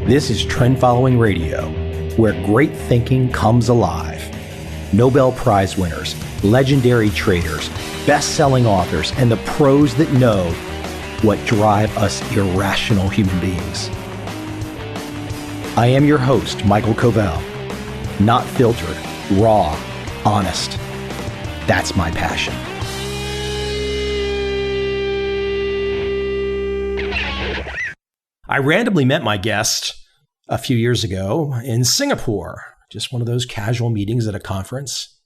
This is Trend Following Radio, where great thinking comes alive. Nobel Prize winners, legendary traders, best-selling authors, and the pros that know what drive us irrational human beings. I am your host, Michael Coveel. Not filtered, raw, honest. That's my passion. I randomly met my guest a few years ago in Singapore, just one of those casual meetings at a conference.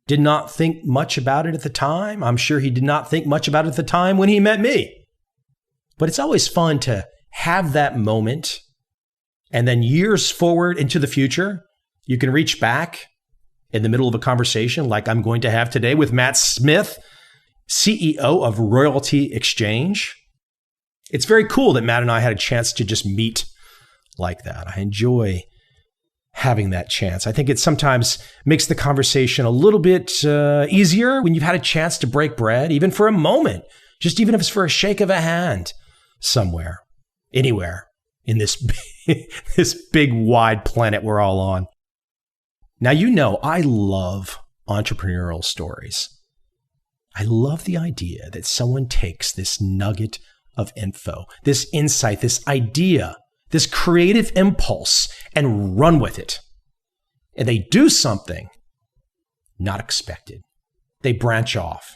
Did not think much about it at the time. I'm sure he did not think much about it at the time when he met me. But it's always fun to have that moment, and then years forward into the future, you can reach back in the middle of a conversation like I'm going to have today with Matt Smith, CEO of Royalty Exchange. It's very cool that Matt and I had a chance to just meet like that. I enjoy having that chance. I think it sometimes makes the conversation a little bit easier when you've had a chance to break bread, even for a moment, just even if it's for a shake of a hand somewhere, anywhere in this big, wide planet we're all on. Now, you know, I love entrepreneurial stories. I love the idea that someone takes this nugget of info, this insight, this idea, this creative impulse, and run with it. And they do something not expected. They branch off.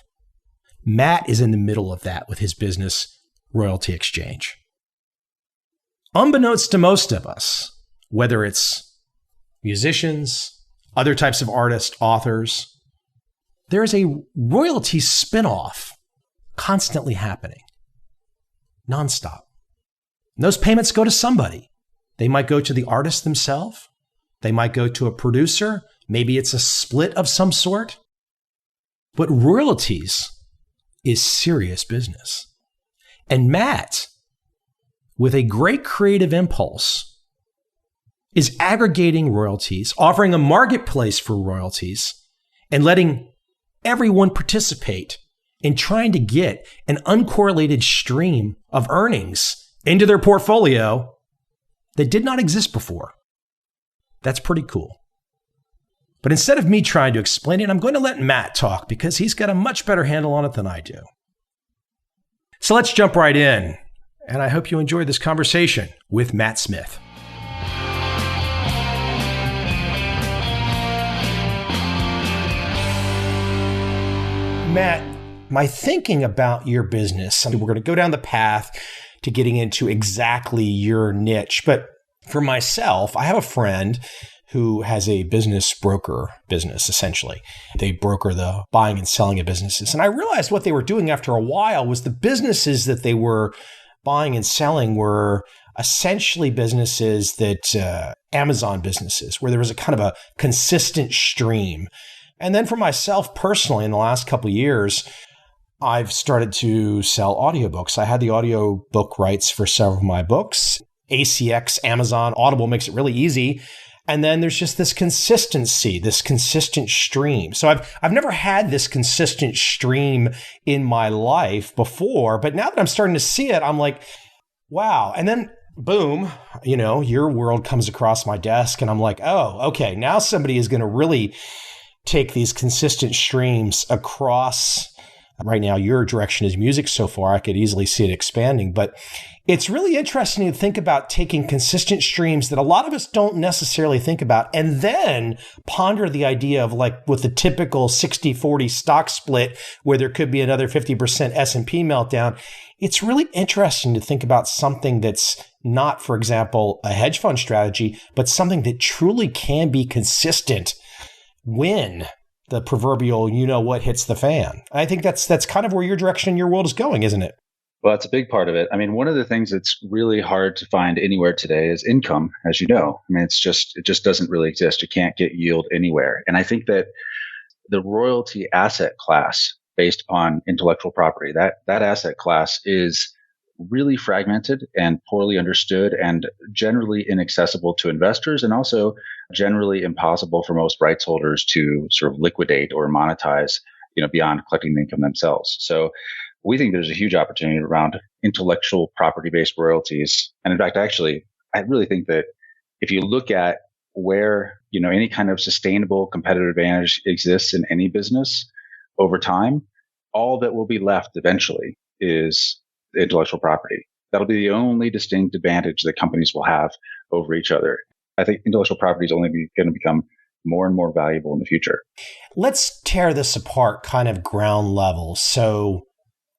Matt is in the middle of that with his business, Royalty Exchange. Unbeknownst to most of us, whether it's musicians, other types of artists, authors, there is a royalty spinoff constantly happening. Nonstop. And those payments go to somebody. They might go to the artist themselves. They might go to a producer. Maybe it's a split of some sort. But royalties is serious business. And Matt, with a great creative impulse, is aggregating royalties, offering a marketplace for royalties, and letting everyone participate in trying to get an uncorrelated stream of earnings into their portfolio that did not exist before. That's pretty cool. But instead of me trying to explain it, I'm going to let Matt talk because he's got a much better handle on it than I do. So let's jump right in. And I hope you enjoy this conversation with Matt Smith. Matt, my thinking about your business, we're going to go down the path to getting into exactly your niche. But for myself, I have a friend who has a business broker business, essentially. They broker the buying and selling of businesses. And I realized what they were doing after a while was the businesses that they were buying and selling were essentially businesses that Amazon businesses, where there was a kind of a consistent stream. And then for myself personally, in the last couple of years, I've started to sell audiobooks. I had the audiobook rights for several of my books. ACX, Amazon, Audible makes it really easy. And then there's just this consistency, this consistent stream. So I've never had this consistent stream in my life before, but now that I'm starting to see it, I'm like, wow. And then boom, you know, your world comes across my desk and I'm like, oh, okay, now somebody is going to really take these consistent streams across. Right now, your direction is music so far. I could easily see it expanding, but it's really interesting to think about taking consistent streams that a lot of us don't necessarily think about and then ponder the idea of like with the typical 60-40 stock split where there could be another 50% S&P meltdown. It's really interesting to think about something that's not, for example, a hedge fund strategy, but something that truly can be consistent when the proverbial, you know what, hits the fan. I think that's kind of where your direction in your world is going, isn't it? Well, that's a big part of it. I mean, one of the things that's really hard to find anywhere today is income, as you know. I mean, it just doesn't really exist. You can't get yield anywhere. And I think that the royalty asset class based upon intellectual property, that asset class is really fragmented and poorly understood and generally inaccessible to investors and also generally impossible for most rights holders to sort of liquidate or monetize, beyond collecting the income themselves. So we think there's a huge opportunity around intellectual property-based royalties. And in fact, actually, I really think that if you look at where, any kind of sustainable competitive advantage exists in any business over time, all that will be left eventually is intellectual property. That'll be the only distinct advantage that companies will have over each other. I think intellectual property is only going to become more and more valuable in the future. Let's tear this apart kind of ground level. So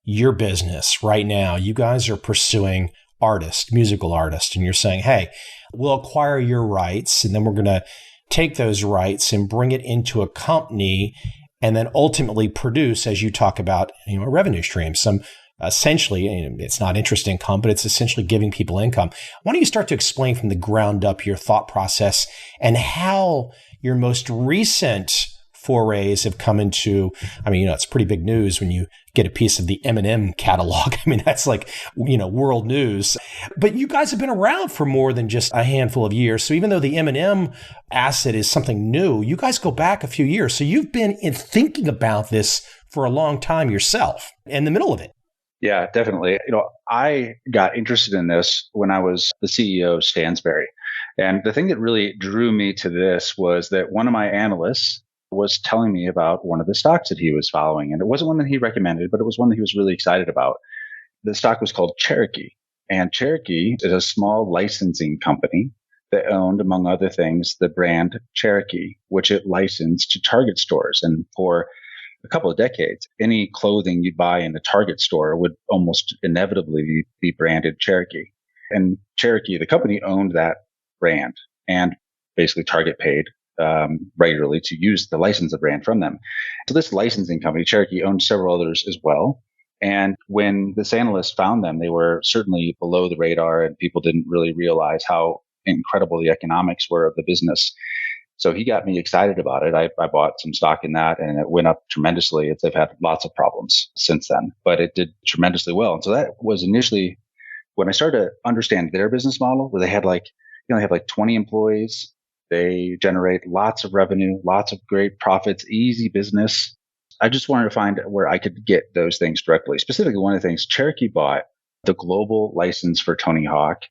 your business right now, you guys are pursuing artists, musical artists, and you're saying, hey, we'll acquire your rights and then we're going to take those rights and bring it into a company and then ultimately produce, as you talk about, a revenue stream. Some essentially, it's not interest income, but it's essentially giving people income. Why don't you start to explain from the ground up your thought process and how your most recent forays have come into, it's pretty big news when you get a piece of the Eminem catalog. That's like, world news. But you guys have been around for more than just a handful of years. So even though the Eminem asset is something new, you guys go back a few years. So you've been thinking about this for a long time yourself, in the middle of it. Yeah, definitely. I got interested in this when I was the CEO of Stansberry. And the thing that really drew me to this was that one of my analysts was telling me about one of the stocks that he was following. And it wasn't one that he recommended, but it was one that he was really excited about. The stock was called Cherokee. And Cherokee is a small licensing company that owned, among other things, the brand Cherokee, which it licensed to Target stores. And for a couple of decades, any clothing you buy in a Target store would almost inevitably be branded Cherokee. And Cherokee, the company, owned that brand. And basically Target paid regularly to use the license of brand from them. So this licensing company, Cherokee, owned several others as well. And when this analyst found them, they were certainly below the radar and people didn't really realize how incredible the economics were of the business. So he got me excited about it. I bought some stock in that and it went up tremendously. They've had lots of problems since then, but it did tremendously well. And so that was initially when I started to understand their business model, where they had they have 20 employees. They generate lots of revenue, lots of great profits, easy business. I just wanted to find where I could get those things directly. Specifically, one of the things Cherokee bought the global license for Tony Hawk,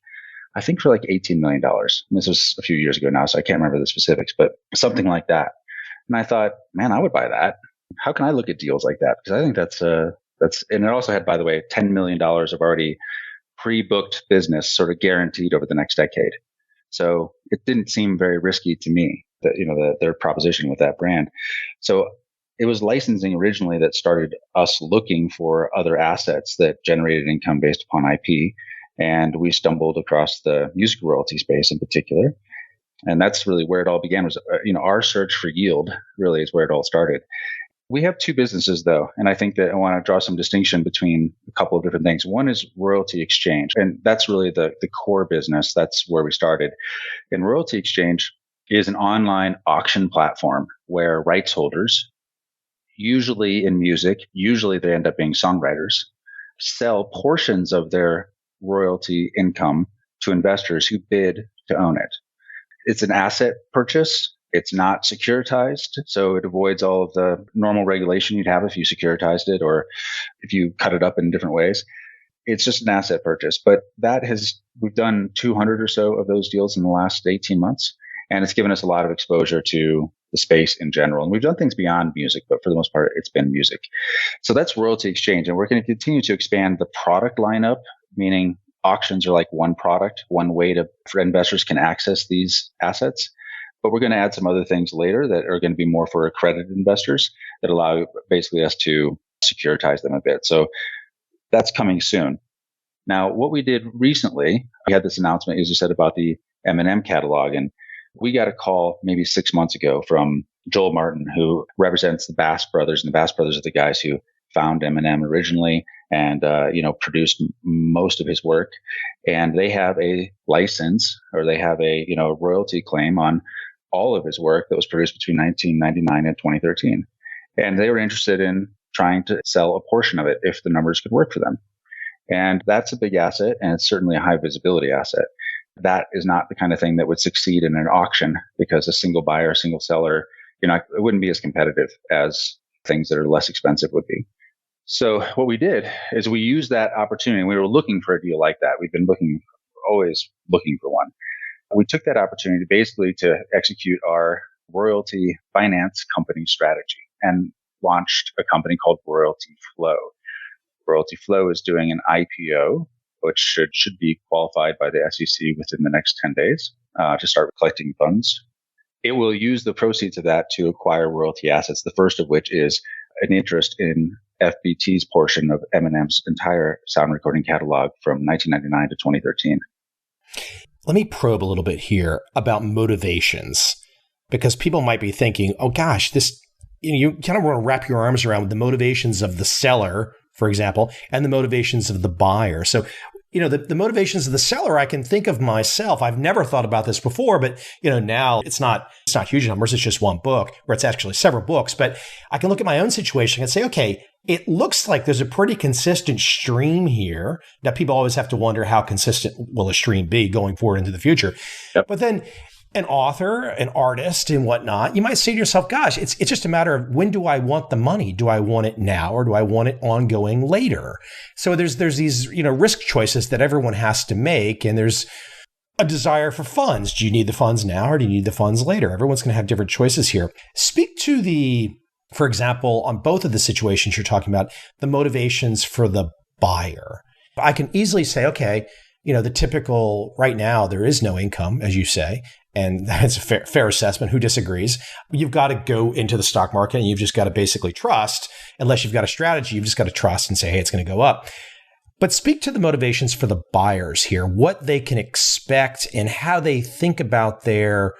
I think for like $18 million. This was a few years ago now, so I can't remember the specifics, but something like that. And I thought, man, I would buy that. How can I look at deals like that? Because I think that's, and it also had, by the way, $10 million of already pre-booked business sort of guaranteed over the next decade. So it didn't seem very risky to me that, their proposition with that brand. So it was licensing originally that started us looking for other assets that generated income based upon IP. And we stumbled across the music royalty space in particular. And that's really where it all began was, our search for yield really is where it all started. We have two businesses though. And I think that I want to draw some distinction between a couple of different things. One is royalty exchange. And that's really the core business. That's where we started. And royalty exchange is an online auction platform where rights holders, usually in music, usually they end up being songwriters, sell portions of their royalty income to investors who bid to own it. It's an asset purchase. It's not securitized, so it avoids all of the normal regulation you'd have if you securitized it or if you cut it up in different ways. It's just an asset purchase. But we've done 200 or so of those deals in the last 18 months, and it's given us a lot of exposure to the space in general. And we've done things beyond music, but for the most part, it's been music. So that's royalty exchange. And we're going to continue to expand the product lineup, meaning auctions are like one product, one way for investors can access these assets. But we're going to add some other things later that are going to be more for accredited investors that allow basically us to securitize them a bit. So that's coming soon. Now, what we did recently, we had this announcement, as you said, about the Eminem catalog. And we got a call maybe 6 months ago from Joel Martin, who represents the Bass Brothers. And the Bass Brothers are the guys who found Eminem originally and, produced most of his work. And they have a license or they have a, royalty claim on all of his work that was produced between 1999 and 2013. And they were interested in trying to sell a portion of it if the numbers could work for them. And that's a big asset, and it's certainly a high visibility asset. That is not the kind of thing that would succeed in an auction because a single buyer, a single seller, it wouldn't be as competitive as things that are less expensive would be. So what we did is we used that opportunity. We were looking for a deal like that. We've been looking always looking for one. We took that opportunity basically to execute our royalty finance company strategy and launched a company called Royalty Flow. Royalty Flow is doing an IPO, which should be qualified by the SEC within the next 10 days to start collecting funds. It will use the proceeds of that to acquire royalty assets, the first of which is an interest in FBT's portion of Eminem's entire sound recording catalog from 1999 to 2013. Let me probe a little bit here about motivations, because people might be thinking, oh gosh, this, you kind of want to wrap your arms around the motivations of the seller, for example, and the motivations of the buyer. So, the motivations of the seller, I can think of myself. I've never thought about this before, but now it's not huge numbers. It's just one book, or it's actually several books. But I can look at my own situation and say, okay, it looks like there's a pretty consistent stream here. Now, people always have to wonder how consistent will a stream be going forward into the future. Yep. But then an author, an artist, and whatnot, you might say to yourself, gosh, it's just a matter of when do I want the money? Do I want it now, or do I want it ongoing later? So there's these, risk choices that everyone has to make. And there's a desire for funds. Do you need the funds now, or do you need the funds later? Everyone's going to have different choices here. Speak to for example, on both of the situations you're talking about, the motivations for the buyer. I can easily say, okay, the typical right now, there is no income, as you say. And that's a fair assessment. Who disagrees? You've got to go into the stock market and you've just got to basically trust. Unless you've got a strategy, you've just got to trust and say, hey, it's going to go up. But speak to the motivations for the buyers here, what they can expect and how they think about their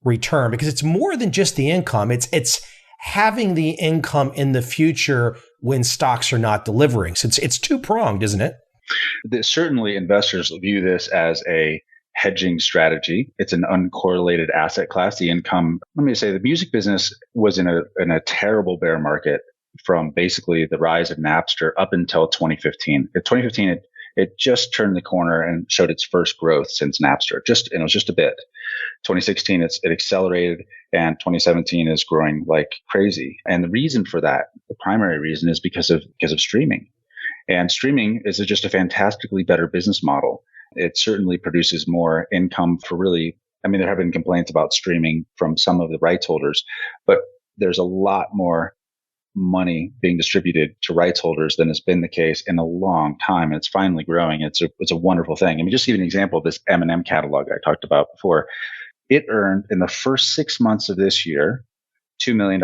return, because it's more than just the income. It's having the income in the future when stocks are not delivering. So it's two-pronged, isn't it? Certainly, investors view this as a hedging strategy. It's an uncorrelated asset class. The income, let me say, the music business was in a terrible bear market from basically the rise of Napster up until 2015. In 2015, it just turned the corner and showed its first growth since Napster. It was just a bit. 2016, it accelerated, and 2017 is growing like crazy. And the reason for that, the primary reason, is because of streaming. And streaming is just a fantastically better business model. It certainly produces more income for there have been complaints about streaming from some of the rights holders, but there's a lot more money being distributed to rights holders than has been the case in a long time. And it's finally growing. It's a wonderful thing. Just to give you an example of this Eminem catalog I talked about before, it earned in the first 6 months of this year, $2 million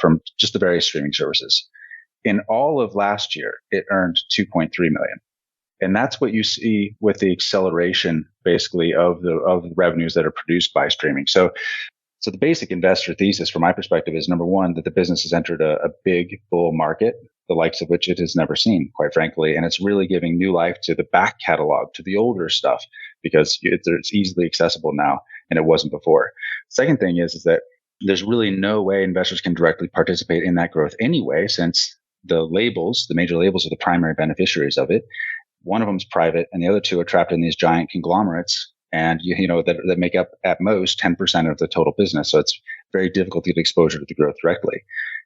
from just the various streaming services. In all of last year, it earned $2.3 million. And that's what you see with the acceleration, basically, of the revenues that are produced by streaming. So the basic investor thesis, from my perspective, is number one, that the business has entered a big bull market, the likes of which it has never seen, quite frankly. And it's really giving new life to the back catalog, to the older stuff, because it's easily accessible now, and it wasn't before. Second thing is that there's really no way investors can directly participate in that growth anyway, since the major labels, are the primary beneficiaries of it. One of them is private, and the other two are trapped in these giant conglomerates, and that make up at most 10% of the total business. So it's very difficult to get exposure to the growth directly.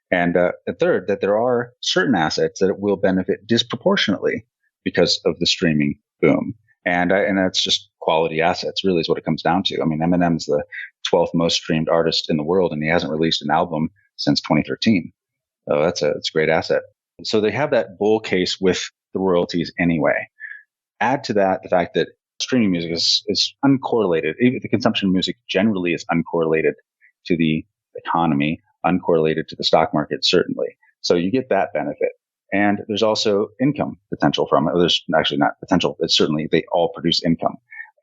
And third, that there are certain assets that will benefit disproportionately because of the streaming boom, and that's just quality assets. Really, is what it comes down to. Eminem is the 12th most streamed artist in the world, and he hasn't released an album since 2013. So it's a great asset. So they have that bull case with the royalties anyway. Add to that the fact that streaming music is uncorrelated. The consumption of music generally is uncorrelated to the economy, uncorrelated to the stock market, certainly. So you get that benefit. And there's also income potential from it. There's actually not potential. It's certainly, they all produce income.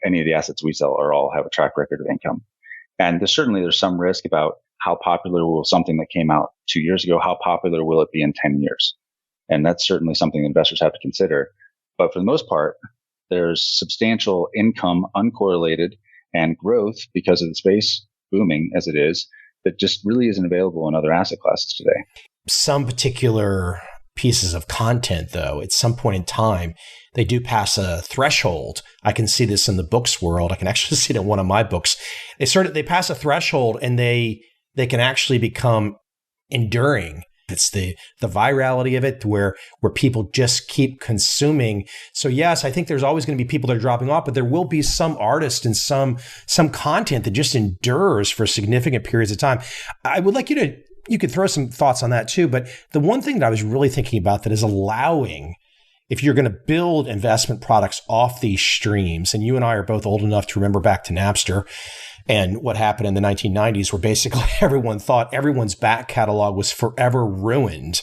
Any of the assets we sell all have a track record of income. And there's some risk about how popular will something that came out 2 years ago, how popular will it be in 10 years? And that's certainly something investors have to consider. But for the most part, there's substantial income, uncorrelated, and growth because of the space booming as it is, that just really isn't available in other asset classes today. Some particular pieces of content, though, at some point in time, they do pass a threshold. I can see this in the books world. I can actually see it in one of my books. They pass a threshold, and they can actually become enduring. It's the virality of it where people just keep consuming. So yes, I think there's always going to be people that are dropping off, but there will be some artist and some content that just endures for significant periods of time. I would like you could throw some thoughts on that too. But the one thing that I was really thinking about that is allowing, if you're going to build investment products off these streams, and you and I are both old enough to remember back to Napster and what happened in the 1990s, where basically everyone thought everyone's back catalog was forever ruined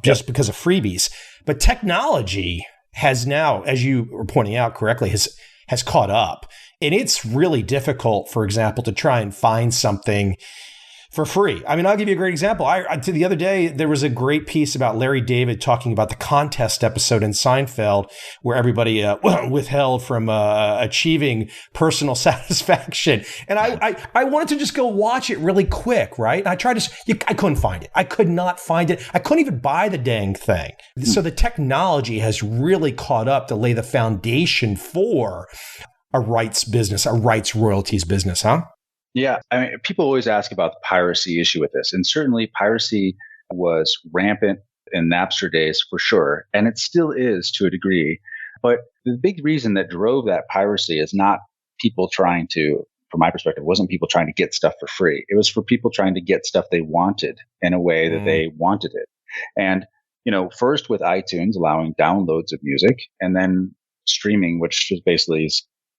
just because of freebies. But technology has now, as you were pointing out correctly, has caught up. And it's really difficult, for example, to try and find something for free. I mean, I'll give you a great example. The other day, there was a great piece about Larry David talking about the contest episode in Seinfeld where everybody withheld from achieving personal satisfaction. And I wanted to just go watch it really quick, right? And I tried I couldn't find it. I could not find it. I couldn't even buy the dang thing. So the technology has really caught up to lay the foundation for a rights business, a rights royalties business, huh? Yeah. I mean, people always ask about the piracy issue with this. And certainly piracy was rampant in Napster days for sure. And it still is to a degree. But the big reason that drove that piracy is not people trying to, from my perspective, wasn't people trying to get stuff for free. It was for people trying to get stuff they wanted in a way that they wanted it. And, first with iTunes allowing downloads of music, and then streaming, which is basically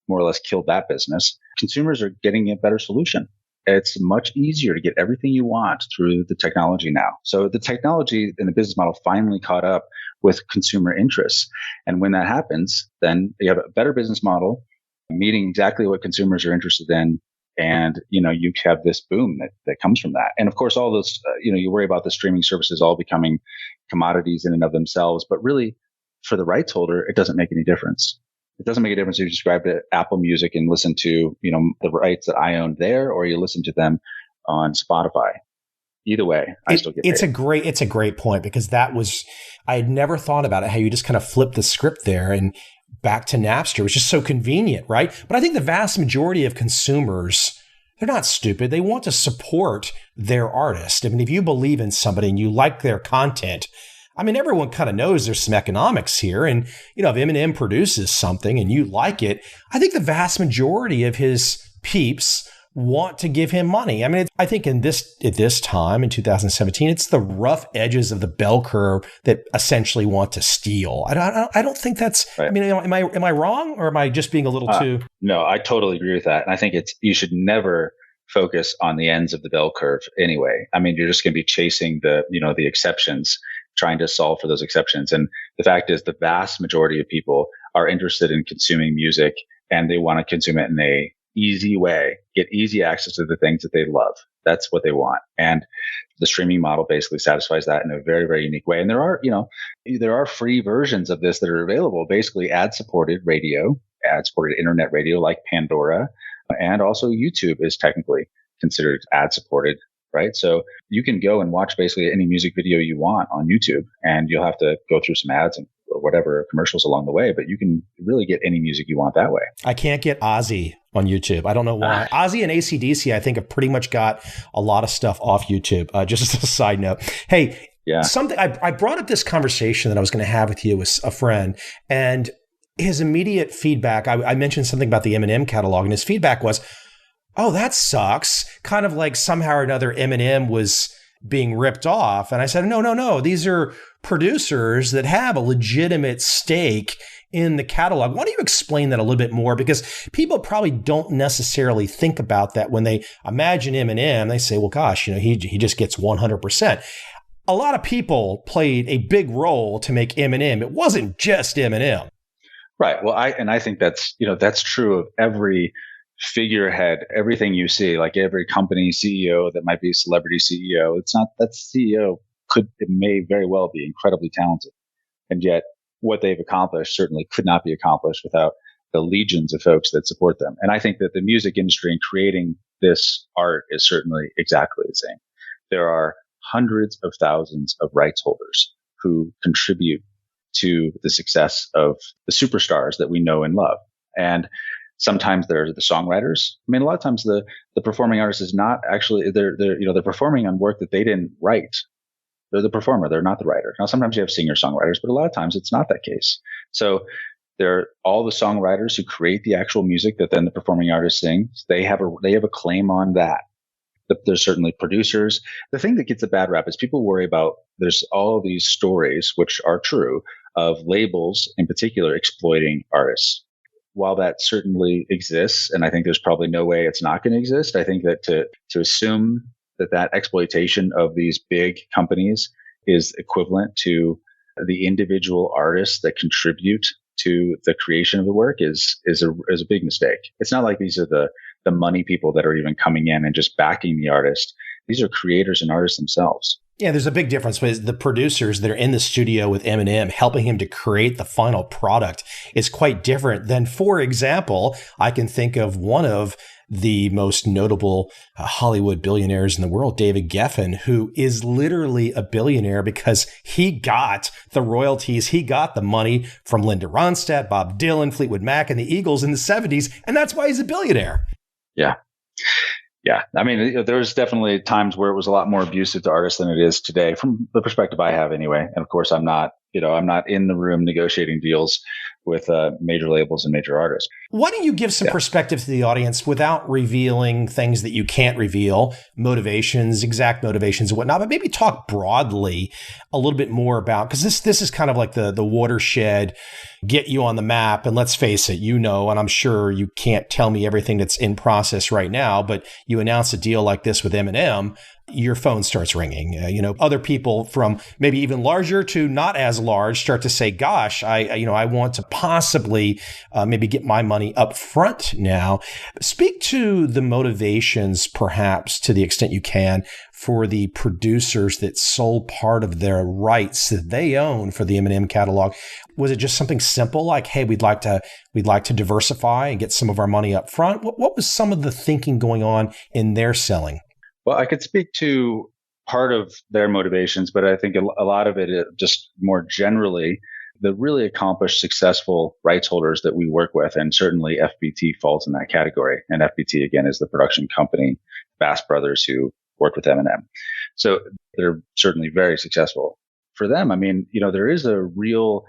more or less killed that business. Consumers are getting a better solution. It's much easier to get everything you want through the technology now. So the technology and the business model finally caught up with consumer interests. And when that happens, then you have a better business model meeting exactly what consumers are interested in. And, you have this boom that comes from that. And of course, all those, you worry about the streaming services all becoming commodities in and of themselves. But really, for the rights holder, it doesn't make any difference. It doesn't make a difference if you subscribe to Apple Music and listen to, the rights that I own there, or you listen to them on Spotify. Either way, I still get paid. It's a great point, because I had never thought about it, how you just kind of flip the script there and back to Napster, which is so convenient, right? But I think the vast majority of consumers, they're not stupid. They want to support their artist. I mean, if you believe in somebody and you like their content, I mean, everyone kind of knows there's some economics here. And, if Eminem produces something and you like it, I think the vast majority of his peeps want to give him money. I mean, I think at this time in 2017, it's the rough edges of the bell curve that essentially want to steal. I don't think that's, right. I mean, am I wrong, or am I just being a little too? No, I totally agree with that. And I think you should never focus on the ends of the bell curve anyway. I mean, you're just going to be chasing the exceptions, trying to solve for those exceptions. And the fact is, the vast majority of people are interested in consuming music, and they want to consume it in a easy way, get easy access to the things that they love. That's what they want. And the streaming model basically satisfies that in a very, very unique way. And there are free versions of this that are available, basically ad-supported radio, ad-supported internet radio like Pandora, and also YouTube is technically considered ad-supported, right? So you can go and watch basically any music video you want on YouTube, and you'll have to go through some ads or whatever commercials along the way, but you can really get any music you want that way. I can't get Ozzy on YouTube. I don't know why. Ozzy and AC/DC, I think, have pretty much got a lot of stuff off YouTube. Just as a side note. Hey, something I brought up this conversation that I was going to have with you with a friend, and his immediate feedback, I mentioned something about the Eminem catalog, and his feedback was, oh, that sucks. Kind of like somehow or another Eminem was being ripped off. And I said, no. These are producers that have a legitimate stake in the catalog. Why don't you explain that a little bit more? Because people probably don't necessarily think about that when they imagine Eminem. They say, well, gosh, he just gets 100%. A lot of people played a big role to make Eminem. It wasn't just Eminem. Right. Well, I think that's true of every figurehead, everything you see, like every company CEO that might be a celebrity CEO. It's not that CEO may very well be incredibly talented. And yet what they've accomplished certainly could not be accomplished without the legions of folks that support them. And I think that the music industry in creating this art is certainly exactly the same. There are hundreds of thousands of rights holders who contribute to the success of the superstars that we know and love. And sometimes they're the songwriters. I mean, a lot of times the performing artist is not actually, they're performing on work that they didn't write. They're the performer. They're not the writer. Now, sometimes you have singer-songwriters, but a lot of times it's not that case. So they're all the songwriters who create the actual music that then the performing artist sings. They have a claim on that. There's certainly producers. The thing that gets a bad rap is people worry about there's all of these stories, which are true, of labels in particular exploiting artists. While that certainly exists, and I think there's probably no way it's not going to exist, I think that to assume that exploitation of these big companies is equivalent to the individual artists that contribute to the creation of the work is a big mistake. It's not like these are the money people that are even coming in and just backing the artist. These are creators and artists themselves. Yeah, there's a big difference with the producers that are in the studio with Eminem helping him to create the final product is quite different than, for example, I can think of one of the most notable Hollywood billionaires in the world, David Geffen, who is literally a billionaire because he got the royalties. He got the money from Linda Ronstadt, Bob Dylan, Fleetwood Mac, and the Eagles in the 70s. And that's why he's a billionaire. Yeah. Yeah. I mean, there's definitely times where it was a lot more abusive to artists than it is today, from the perspective I have anyway. And of course, I'm not in the room negotiating deals with major labels and major artists. Why don't you give some perspective to the audience without revealing things that you can't reveal, motivations, exact motivations and whatnot, but maybe talk broadly a little bit more about, because this is kind of like the watershed, get you on the map. And let's face it, and I'm sure you can't tell me everything that's in process right now, but you announce a deal like this with Eminem, your phone starts ringing. Other people from maybe even larger to not as large start to say, gosh, I want to possibly maybe get my money up front now. Speak to the motivations, perhaps to the extent you can, for the producers that sold part of their rights that they own for the Eminem catalog. Was it just something simple like, hey, we'd like to diversify and get some of our money up front? What was some of the thinking going on in their selling? Well, I could speak to part of their motivations, but I think a lot of it just more generally, the really accomplished, successful rights holders that we work with, and certainly FBT falls in that category. And FBT, again, is the production company, Bass Brothers, who worked with Eminem. So they're certainly very successful. For them, I mean, there is a real,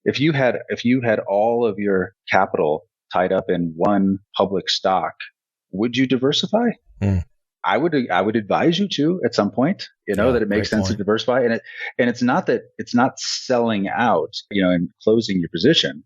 if you had all of your capital tied up in one public stock, would you diversify? I would advise you to at some point, that it makes sense to diversify. And it's not that it's not selling out, and closing your position.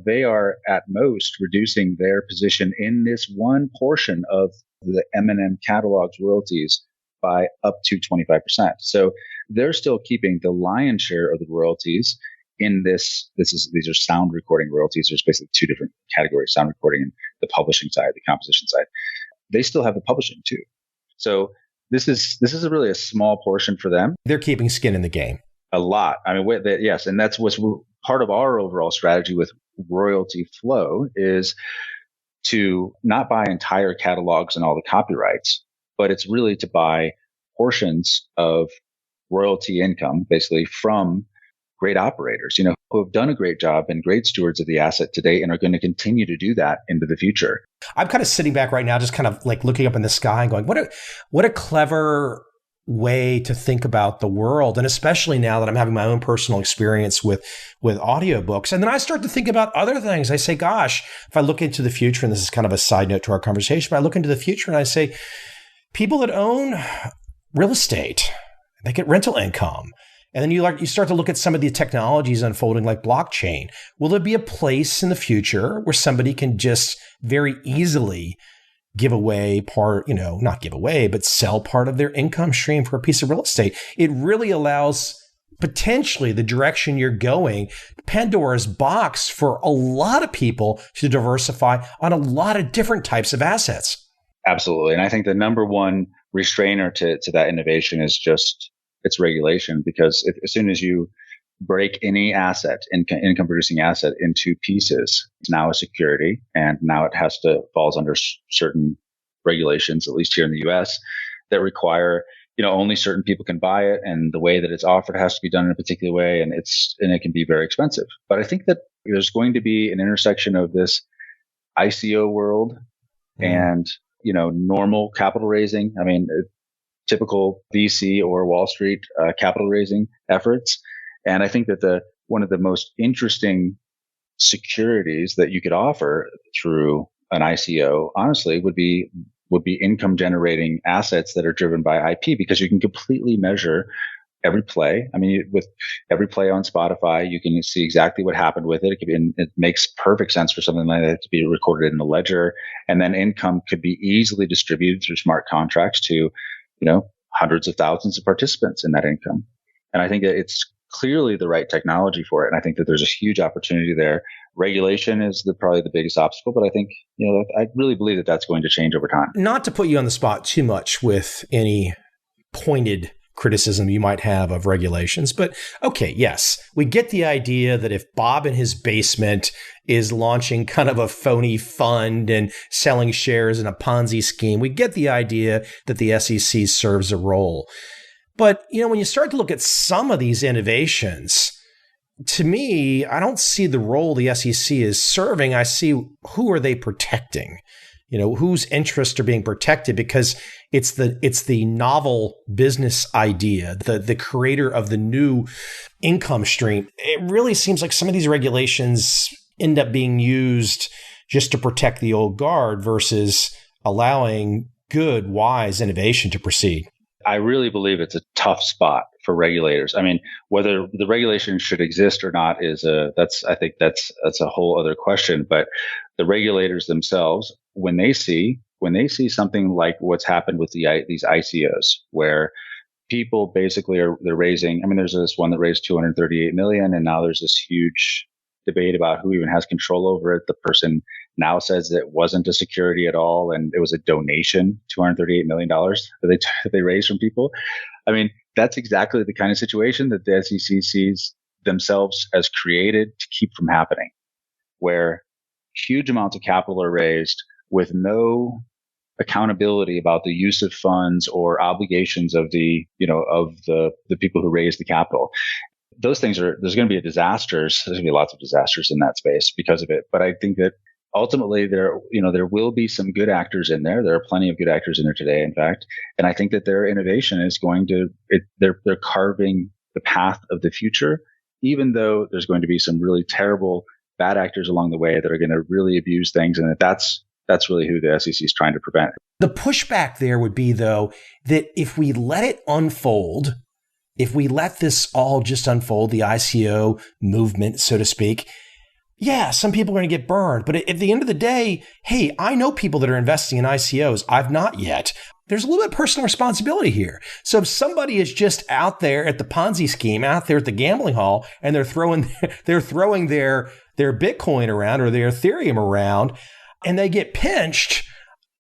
They are at most reducing their position in this one portion of the Eminem catalog's royalties by up to 25%. So they're still keeping the lion's share of the royalties in this. These are sound recording royalties. There's basically two different categories: sound recording and the publishing side, the composition side. They still have the publishing too. So this is really a small portion for them. They're keeping skin in the game. A lot. I mean, yes. And that's what's part of our overall strategy with royalty flow is to not buy entire catalogs and all the copyrights, but it's really to buy portions of royalty income, basically from great operators, who have done a great job and great stewards of the asset today and are going to continue to do that into the future. I'm kind of sitting back right now, just kind of like looking up in the sky and going, what a clever way to think about the world. And especially now that I'm having my own personal experience with audiobooks. And then I start to think about other things. I say, gosh, if I look into the future, and this is kind of a side note to our conversation, but I look into the future and I say, people that own real estate, they get rental income. And then you start to look at some of the technologies unfolding like blockchain. Will there be a place in the future where somebody can just very easily give away not give away, but sell part of their income stream for a piece of real estate? It really allows potentially the direction you're going, Pandora's box for a lot of people to diversify on a lot of different types of assets. Absolutely. And I think the number one restrainer to that innovation is just its regulation, because as soon as you break any asset, income producing asset, into pieces, it's now a security, and now it falls under certain regulations, at least here in the US, that require, only certain people can buy it, and the way that it's offered has to be done in a particular way, and it can be very expensive. But I think that there's going to be an intersection of this ICO world and normal capital raising. I mean, typical VC or Wall Street capital raising efforts. And I think that one of the most interesting securities that you could offer through an ICO, honestly, would be income generating assets that are driven by IP, because you can completely measure every play. I mean, with every play on Spotify, you can see exactly what happened with it. It makes perfect sense for something like that to be recorded in the ledger, and then income could be easily distributed through smart contracts to, hundreds of thousands of participants in that income. And I think that it's clearly the right technology for it. And I think that there's a huge opportunity there. Regulation is probably the biggest obstacle, but I think, I really believe that that's going to change over time. Not to put you on the spot too much with any pointed criticism you might have of regulations, but okay, yes, we get the idea that if Bob in his basement is launching kind of a phony fund and selling shares in a Ponzi scheme, we get the idea that the SEC serves a role. But, when you start to look at some of these innovations, to me, I don't see the role the SEC is serving. I see who are they protecting? Whose interests are being protected, because it's the novel business idea, the creator of the new income stream. It really seems like some of these regulations end up being used just to protect the old guard versus allowing good, wise innovation to proceed. I really believe it's a tough spot for regulators. I mean, whether the regulation should exist or not that's a whole other question. But the regulators themselves, when they see something like what's happened with these ICOs, where people basically they're raising. I mean, there's this one that raised 238 million, and now there's this huge debate about who even has control over it. The person now says that it wasn't a security at all, and it was a donation, $238 million that they raised from people. I mean, that's exactly the kind of situation that the SEC sees themselves as created to keep from happening, where huge amounts of capital are raised with no accountability about the use of funds or obligations of the people who raised the capital. Those things there's going to be disasters. There's going to be lots of disasters in that space because of it. But I think that ultimately there will be some good actors in there. There are plenty of good actors in there today, in fact. And I think that their innovation is they're carving the path of the future, even though there's going to be some really terrible bad actors along the way that are going to really abuse things. And that's really who the SEC is trying to prevent. The pushback there would be, though, that if we let it unfold, if we let this all just unfold, the ICO movement, so to speak, yeah, some people are going to get burned. But at the end of the day, hey, I know people that are investing in ICOs. I've not yet. There's a little bit of personal responsibility here. So if somebody is just out there at the Ponzi scheme, out there at the gambling hall, and they're throwing their Bitcoin around or their Ethereum around, and they get pinched,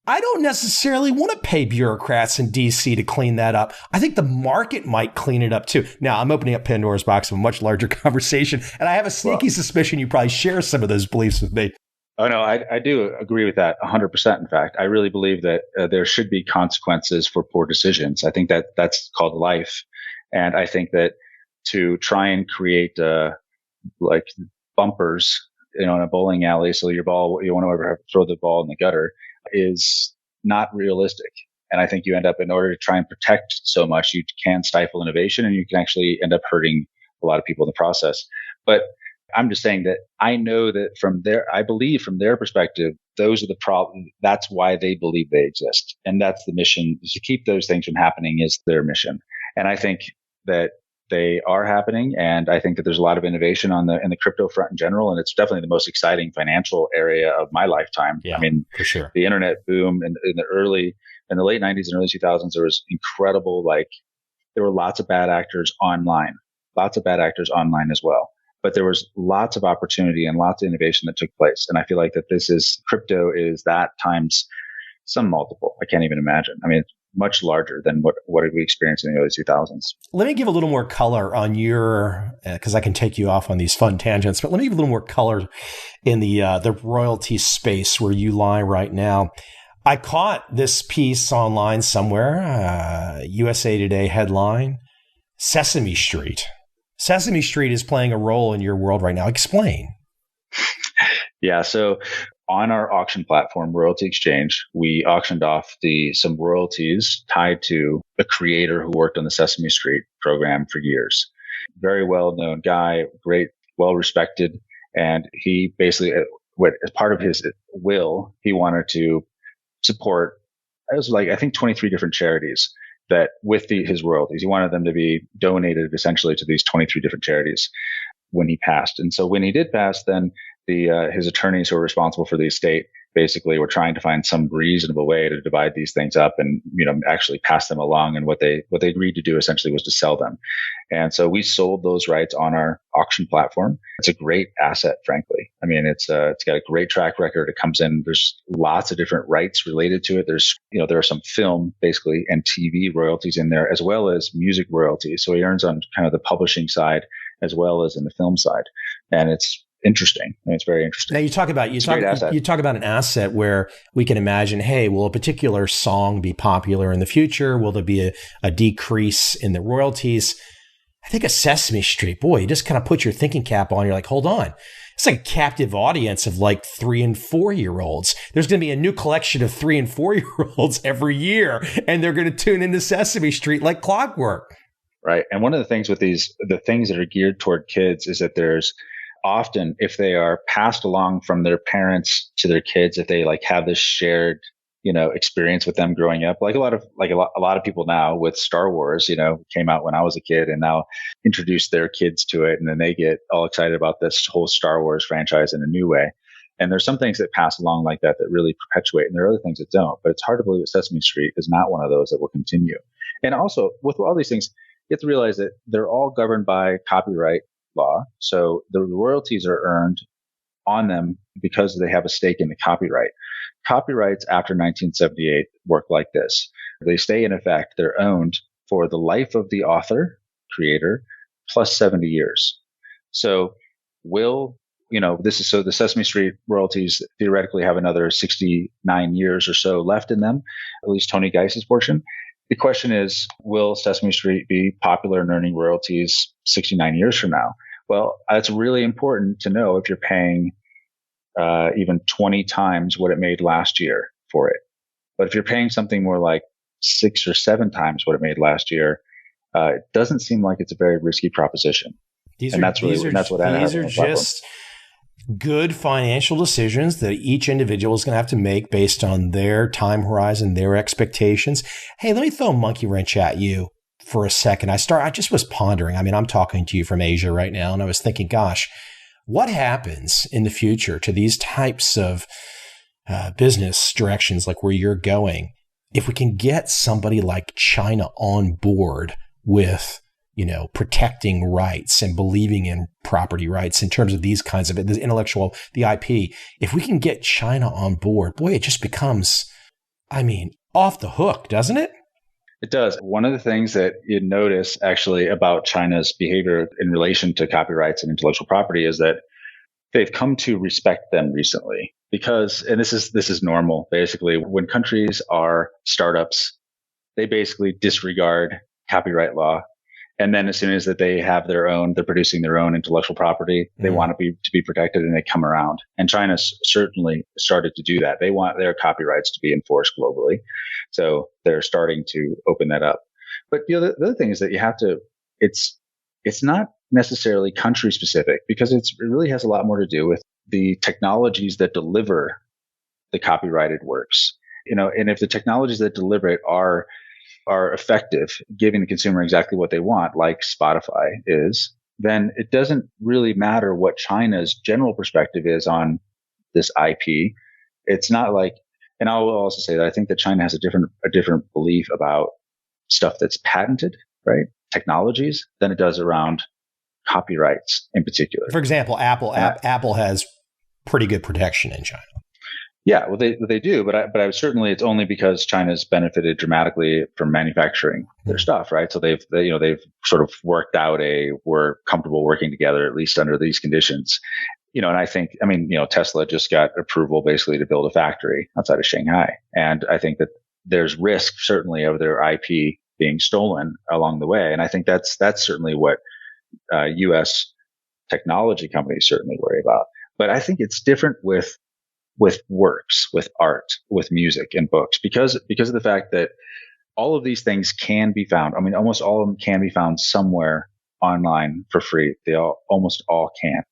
I don't necessarily want to pay bureaucrats in DC to clean that up. I think the market might clean it up too. Now, I'm opening up Pandora's box of a much larger conversation, and I have a sneaky suspicion you probably share some of those beliefs with me. Oh, no, I do agree with that 100%. In fact, I really believe that there should be consequences for poor decisions. I think that's called life. And I think that to try and create like bumpers, in a bowling alley, so you want to throw the ball in the gutter, is not realistic. And I think you end up, in order to try and protect so much, you can stifle innovation, and you can actually end up hurting a lot of people in the process. But I'm just saying that I know that I believe from their perspective, those are the problems. That's why they believe they exist. And that's the mission, is to keep those things from happening is their mission. And I think that they are happening. And I think that there's a lot of innovation in the crypto front in general. And it's definitely the most exciting financial area of my lifetime. Yeah, I mean, for sure. The internet boom in the late 90s and early 2000s, there was incredible, there were lots of bad actors online as well. But there was lots of opportunity and lots of innovation that took place. And I feel like that crypto is that times some multiple. I can't even imagine. I mean, it's much larger than what did we experience in the early 2000s. Let me give a little more color on your, because I can take you off on these fun tangents, but let me give a little more color in the royalty space where you lie right now. I caught this piece online somewhere, USA Today headline, Sesame Street. Sesame Street is playing a role in your world right now. Explain. Yeah. So on our auction platform, Royalty Exchange, we auctioned off some royalties tied to a creator who worked on the Sesame Street program for years. Very well-known guy, great, well-respected. And he basically, as part of his will, he wanted to support, it was like, I think 23 different charities that with his royalties, he wanted them to be donated essentially to these 23 different charities when he passed. And so when he did pass, then his attorneys who were responsible for the estate basically were trying to find some reasonable way to divide these things up and, actually pass them along. And what they agreed to do essentially was to sell them. And so we sold those rights on our auction platform. It's a great asset, frankly. I mean, it's got a great track record. It comes in, there's lots of different rights related to it. There are some film basically and TV royalties in there, as well as music royalties. So he earns on kind of the publishing side as well as in the film side. And it's interesting. I mean, it's very interesting. Now you talk about an asset where we can imagine, hey, will a particular song be popular in the future? Will there be a decrease in the royalties? I think of Sesame Street, boy, you just kind of put your thinking cap on. You're like, hold on. It's like a captive audience of like 3 and 4 year olds. There's going to be a new collection of 3 and 4 year olds every year, and they're going to tune into Sesame Street like clockwork. Right. And one of the things with the things that are geared toward kids is that there's often, if they are passed along from their parents to their kids, if they like have this shared, experience with them growing up, like a lot of people now with Star Wars, came out when I was a kid and now introduce their kids to it. And then they get all excited about this whole Star Wars franchise in a new way. And there's some things that pass along like that really perpetuate. And there are other things that don't, but it's hard to believe that Sesame Street is not one of those that will continue. And also with all these things, you have to realize that they're all governed by copyright law. So the royalties are earned on them because they have a stake in the copyright. Copyrights after 1978 work like this. They stay in effect. They're owned for the life of the author, creator, plus 70 years. So the Sesame Street royalties theoretically have another 69 years or so left in them, at least Tony Geis's portion. The question is, will Sesame Street be popular and earning royalties 69 years from now? Well, it's really important to know if you're paying even 20 times what it made last year for it. But if you're paying something more like 6 or 7 times what it made last year, it doesn't seem like it's a very risky proposition. That's just good financial decisions that each individual is going to have to make based on their time horizon, their expectations. Hey, let me throw a monkey wrench at you for a second. I just was pondering. I mean, I'm talking to you from Asia right now, and I was thinking, gosh, what happens in the future to these types of business directions, like where you're going, if we can get somebody like China on board with protecting rights and believing in property rights in terms of these kinds of the IP. If we can get China on board, boy, it just becomes, off the hook, doesn't it? It does. One of the things that you notice actually about China's behavior in relation to copyrights and intellectual property is that they've come to respect them recently because, and this is normal, basically, when countries are startups, they basically disregard copyright law. And then as soon as that they have they're producing their own intellectual property, they want to be protected and they come around. And China certainly started to do that. They want their copyrights to be enforced globally. So they're starting to open that up. But the other thing is that you have to, it's not necessarily country specific because it really has a lot more to do with the technologies that deliver the copyrighted works. And if the technologies that deliver it are effective, giving the consumer exactly what they want, like Spotify is, then it doesn't really matter what China's general perspective is on this IP. It's not like, and I will also say that I think that China has a different belief about stuff that's patented, right? Technologies than it does around copyrights in particular. For example, Apple has pretty good protection in China. Yeah, well, they do, but I certainly it's only because China's benefited dramatically from manufacturing their stuff, right? So they've sort of worked out we're comfortable working together at least under these conditions, and I think Tesla just got approval basically to build a factory outside of Shanghai, and I think that there's risk certainly of their IP being stolen along the way, and I think that's certainly what U.S. technology companies certainly worry about. But I think it's different with with works, with art, with music and books, because of the fact that all of these things can be found. I mean, almost all of them can be found somewhere online for free. Almost all can,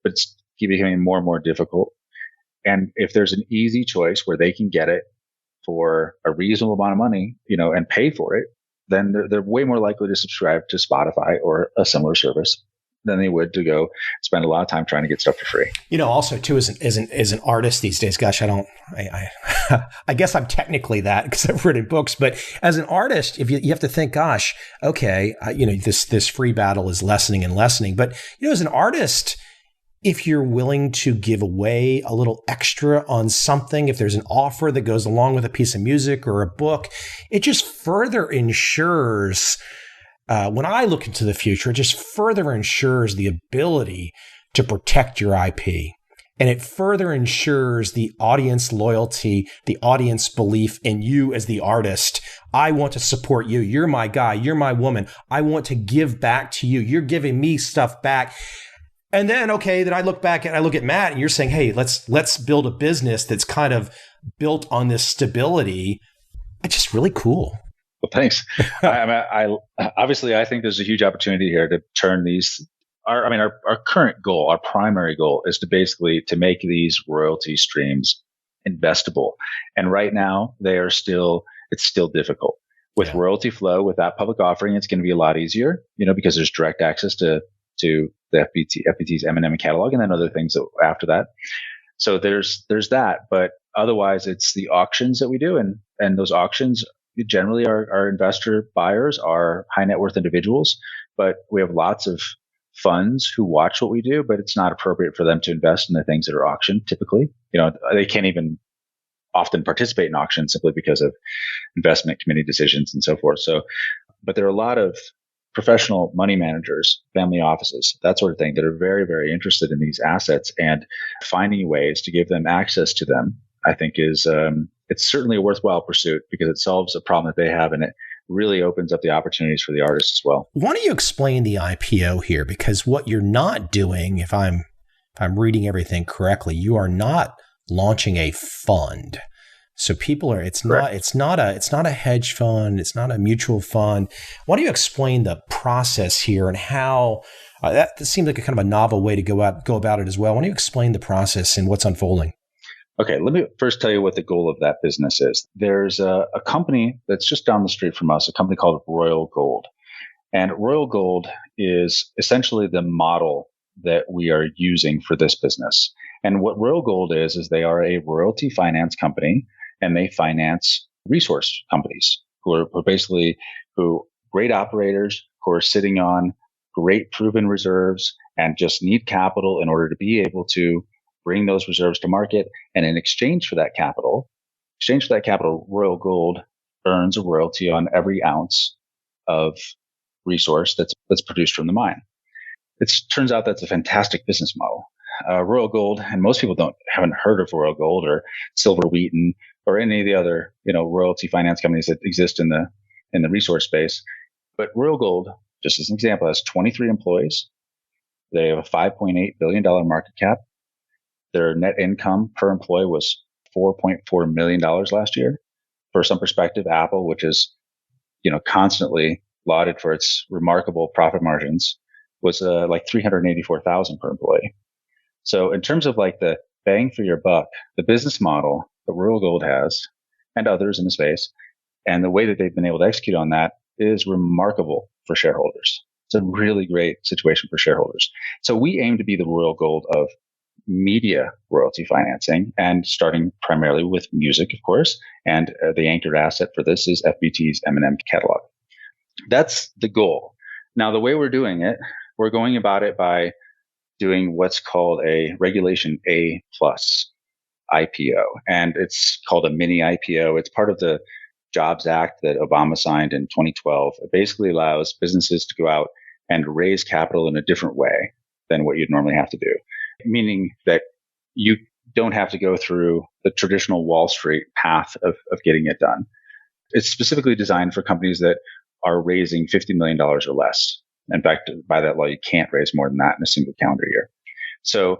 but it's becoming more and more difficult. And if there's an easy choice where they can get it for a reasonable amount of money, and pay for it, then they're way more likely to subscribe to Spotify or a similar service than they would to go spend a lot of time trying to get stuff for free. Also too, as an artist these days, gosh, I guess I'm technically that because I've written books, but as an artist, if you have to think, gosh, okay, this free battle is lessening and lessening. But, as an artist, if you're willing to give away a little extra on something, if there's an offer that goes along with a piece of music or a book, it just further ensures, when I look into the future, it just further ensures the ability to protect your IP. And it further ensures the audience loyalty, the audience belief in you as the artist. I want to support you. You're my guy. You're my woman. I want to give back to you. You're giving me stuff back. And then, then I look back and I look at Matt and you're saying, hey, let's build a business that's kind of built on this stability. It's just really cool. Well, thanks. I obviously, I think there's a huge opportunity here to turn these. Our current goal, our primary goal, is to make these royalty streams investable. And right now, it's still difficult. With royalty flow, with that public offering, it's going to be a lot easier, because there's direct access to the FBT's Eminem catalog, and then other things after that. So there's that, but otherwise, it's the auctions that we do, and those auctions generally our investor buyers are high net worth individuals, but we have lots of funds who watch what we do, but it's not appropriate for them to invest in the things that are auctioned typically. They can't even often participate in auctions simply because of investment committee decisions and so forth. So, but there are a lot of professional money managers, family offices, that sort of thing, that are very, very interested in these assets, and finding ways to give them access to them, I think is, it's certainly a worthwhile pursuit because it solves a problem that they have, and it really opens up the opportunities for the artists as well. Why don't you explain the IPO here? Because what you're not doing, if I'm reading everything correctly, you are not launching a fund. So it's not a hedge fund. It's not a mutual fund. Why don't you explain the process here and how that seems like a kind of a novel way to go about it as well. Why don't you explain the process and what's unfolding? Okay, let me first tell you what the goal of that business is. There's a company that's just down the street from us, a company called Royal Gold. And Royal Gold is essentially the model that we are using for this business. And what Royal Gold is they are a royalty finance company, and they finance resource companies who are great operators who are sitting on great proven reserves and just need capital in order to be able to bring those reserves to market. And in exchange for that capital, Royal Gold earns a royalty on every ounce of resource that's produced from the mine. It turns out that's a fantastic business model. Royal Gold, and most people haven't heard of Royal Gold or Silver Wheaton or any of the other royalty finance companies that exist in the resource space. But Royal Gold, just as an example, has 23 employees. They have a $5.8 billion market cap. Their net income per employee was $4.4 million last year. For some perspective, Apple, which is constantly lauded for its remarkable profit margins, was like $384,000 per employee. So in terms of like the bang for your buck, the business model that Royal Gold has and others in the space, and the way that they've been able to execute on that is remarkable for shareholders. It's a really great situation for shareholders. So we aim to be the Royal Gold of media royalty financing, and starting primarily with music, of course. And the anchored asset for this is FBT's Eminem catalog. That's the goal. Now, the way we're doing it, we're going about it by doing what's called a Regulation A+ IPO. And it's called a mini IPO. It's part of the Jobs Act that Obama signed in 2012. It basically allows businesses to go out and raise capital in a different way than what you'd normally have to do, meaning that you don't have to go through the traditional Wall Street path of getting it done. It's specifically designed for companies that are raising $50 million or less. In fact, by that law, you can't raise more than that in a single calendar year. So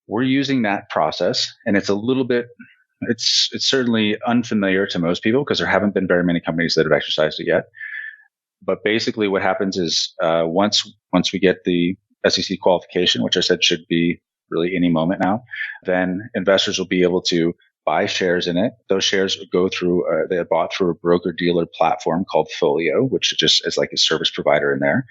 we're using that process, and it's a little bit, it's certainly unfamiliar to most people because there haven't been very many companies that have exercised it yet. But basically what happens is once we get the SEC qualification, which I said should be really any moment now, then investors will be able to buy shares in it. Those shares go through, they're bought through a broker-dealer platform called Folio, which just is like a service provider in there.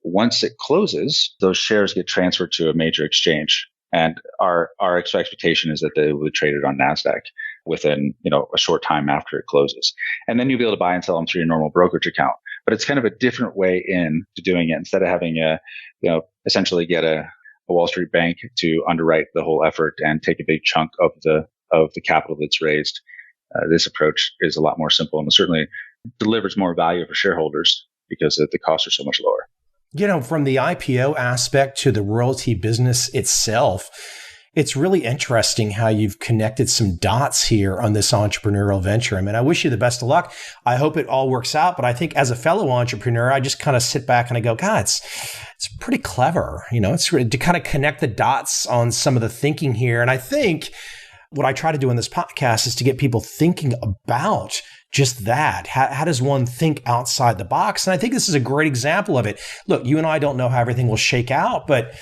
Once it closes, those shares get transferred to a major exchange. And our expectation is that they will be traded on NASDAQ within, a short time after it closes. And then you'll be able to buy and sell them through your normal brokerage account. But it's kind of a different way in to doing it. Instead of having essentially get a Wall Street bank to underwrite the whole effort and take a big chunk of the capital that's raised, this approach is a lot more simple and certainly delivers more value for shareholders because the costs are so much lower. From the IPO aspect to the royalty business itself, it's really interesting how you've connected some dots here on this entrepreneurial venture. I mean, I wish you the best of luck. I hope it all works out. But I think as a fellow entrepreneur, I just kind of sit back and I go, God, it's pretty clever. It's really to kind of connect the dots on some of the thinking here. And I think what I try to do in this podcast is to get people thinking about just that. How does one think outside the box? And I think this is a great example of it. Look, you and I don't know how everything will shake out, but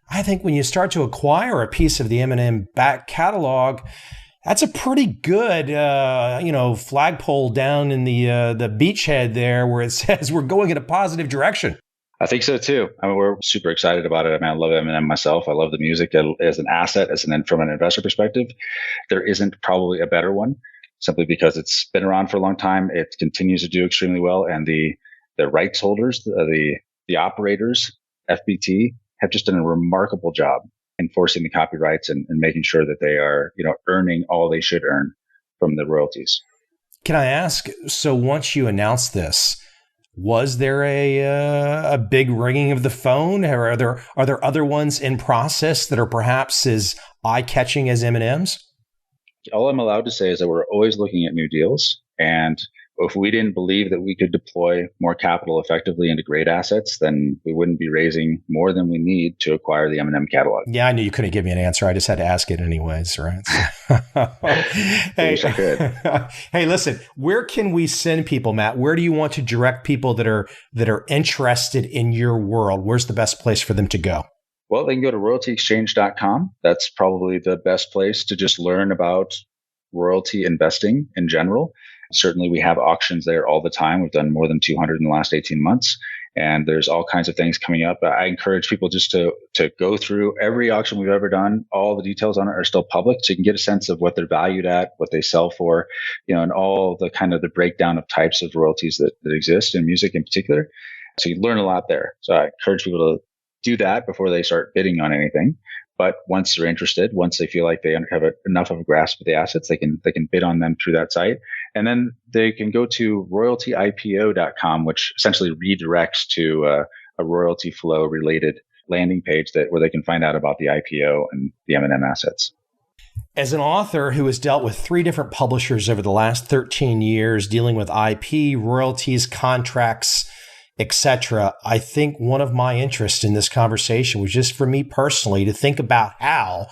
I think when you start to acquire a piece of the Eminem back catalog, that's a pretty good, flagpole down in the beachhead there where it says we're going in a positive direction. I think so too. I mean, we're super excited about it. I mean, I love Eminem myself. I love the music as an asset, from an investor perspective. There isn't probably a better one, simply because it's been around for a long time. It continues to do extremely well, and the rights holders, the operators, FBT, have just done a remarkable job enforcing the copyrights and making sure that they are, earning all they should earn from the royalties. Can I ask? So once you announced this, was there a big ringing of the phone? Or are there other ones in process that are perhaps as eye-catching as Eminem's? All I'm allowed to say is that we're always looking at new deals. And if we didn't believe that we could deploy more capital effectively into great assets, then we wouldn't be raising more than we need to acquire the Eminem catalog. Yeah, I knew you couldn't give me an answer. I just had to ask it anyways, right? I wish I could. Hey, listen, where can we send people, Matt? Where do you want to direct people that are interested in your world? Where's the best place for them to go? Well, they can go to royaltyexchange.com. That's probably the best place to just learn about royalty investing in general. Certainly, we have auctions there all the time. We've done more than 200 in the last 18 months, and there's all kinds of things coming up. I encourage people just to go through every auction we've ever done. All the details on it are still public, so you can get a sense of what they're valued at, what they sell for, and all the kind of the breakdown of types of royalties that exist in music in particular. So you learn a lot there. So I encourage people to do that before they start bidding on anything. But once they're interested, once they feel like they have enough of a grasp of the assets, they can bid on them through that site. And then they can go to royaltyipo.com, which essentially redirects to a royalty flow related landing page where they can find out about the IPO and the Eminem assets. As an author who has dealt with 3 different publishers over the last 13 years, dealing with IP, royalties, contracts, etc., I think one of my interests in this conversation was just for me personally to think about how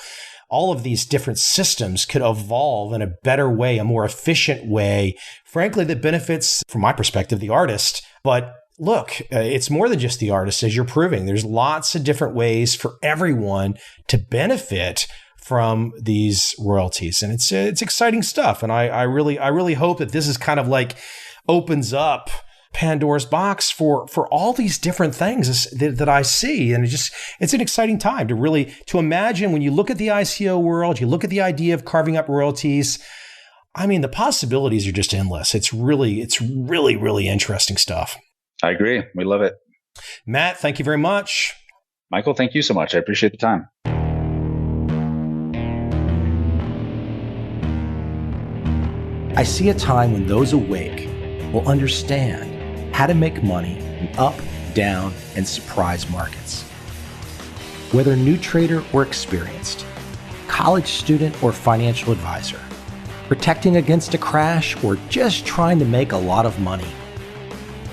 all of these different systems could evolve in a better way, a more efficient way, frankly, that benefits, from my perspective, the artist. But look, it's more than just the artist, as you're proving. There's lots of different ways for everyone to benefit from these royalties. And it's exciting stuff. And I really hope that this is kind of like opens up Pandora's box for all these different things that I see. And it's an exciting time to imagine when you look at the ICO world, you look at the idea of carving up royalties. I mean, the possibilities are just endless. It's really, really interesting stuff. I agree. We love it. Matt, thank you very much. Michael, thank you so much. I appreciate the time. I see a time when those awake will understand how to make money in up, down, and surprise markets. Whether new trader or experienced, college student or financial advisor, protecting against a crash or just trying to make a lot of money,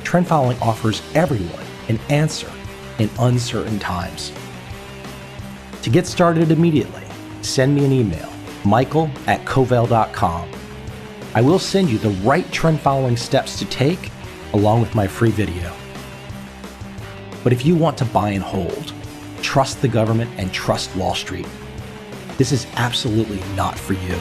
trend following offers everyone an answer in uncertain times. To get started immediately, send me an email, michael@covel.com. I will send you the right trend following steps to take along with my free video. But if you want to buy and hold, trust the government and trust Wall Street, this is absolutely not for you.